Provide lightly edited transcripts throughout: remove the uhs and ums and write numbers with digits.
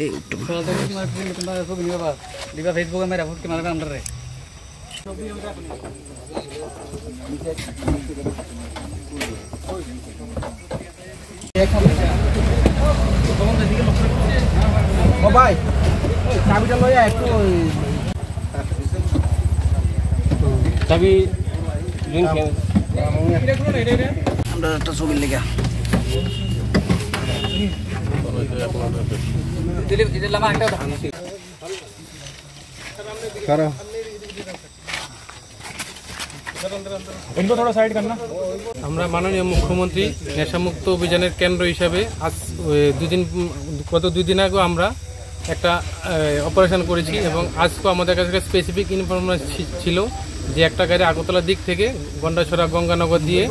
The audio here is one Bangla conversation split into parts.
এই একটু ফেসবুকে মেরা ফুটকে মারবে আমরা রে ও ভাই চাবিটা লইয়া একটু চাবি আমরা একটা ছবির লেগে আমরা মাননীয় মুখ্যমন্ত্রী নেশামুক্ত অভিযানের কেন্দ্র হিসাবে আজ গত দুই দিন আগে আমরা একটা অপারেশন করেছি এবং আজকেও আমাদের কাছে স্পেসিফিক ইনফরমেশন ছিল যে একটা গাড়ি আগরতলার দিক থেকে গন্ডাছড়া গঙ্গানগর দিয়ে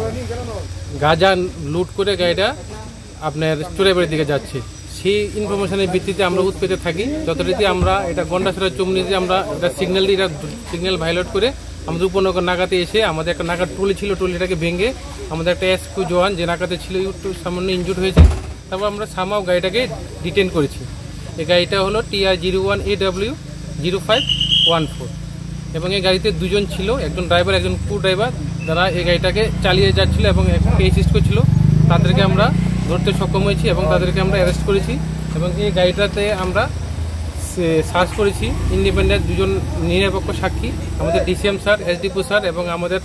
গাঁজা লুট করে গাড়িটা আপনার চোরাইবাড়ির দিকে যাচ্ছে। সেই ইনফরমেশনের ভিত্তিতে আমরা উৎপেতে থাকি। যথারীতি আমরা এটা গন্ডাছড়া চমনিতে আমরা এটা সিগন্যাল ভায়োলেট করে আমাদের উপনগর নাগাতে এসে আমাদের একটা নাগাদ ট্রলি ছিল, ট্রলিটাকে ভেঙে আমাদের একটা এসপি জওয়ান যে নাগাতে ছিল একটু সামান্য ইনজুর্ড হয়েছে, তারপর আমরা সামাও গাড়িটাকে ডিটেন করেছি। এই গাড়িটা হলো TR01AW0514 এবং এই গাড়িতে দুজন ছিল, একজন ড্রাইভার একজন কো ড্রাইভার, যারা এই গাড়িটাকে চালিয়ে যাচ্ছিল এবং অ্যাসিস্ট করছিল। তাদেরকে আমরা ধরতে সক্ষম হয়েছি এবং তাদেরকে আমরা অ্যারেস্ট করেছি এবং এই গাড়িটাতে আমরা সার্চ করেছি ইন্ডিপেন্ডেন্ট দুজন নিরপেক্ষ সাক্ষী, আমাদের ডিসিএম স্যার, এসডিপি স্যার এবং আমাদের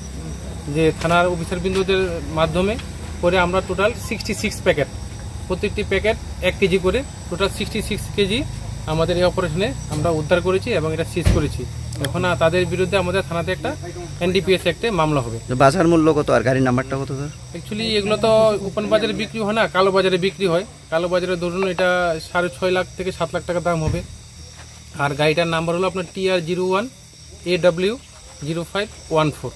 যে থানার অফিসার বিন্দুদের মাধ্যমে করে আমরা টোটাল 66 প্যাকেট, প্রত্যেকটি প্যাকেট 1 কেজি করে টোটাল 66 কেজি আমাদের এই অপারেশনে আমরা উদ্ধার করেছি এবং এটা সিজ করেছি। এখন তাদের বিরুদ্ধে আমাদের থানাতে একটা NDPS অ্যাক্টে মামলা হবে। বাজার মূল্য কত আর গাড়ির নাম্বারটা কত স্যার? অ্যাকচুয়ালি এগুলো তো ওপেন বাজারে বিক্রি হয় না, কালো বাজারে বিক্রি হয়। কালো বাজারে ধরুন এটা 6.5 লাখ থেকে 7 লাখ টাকা দাম হবে। আর গাড়িটার নাম্বার হলো আপনার TR01AW0514।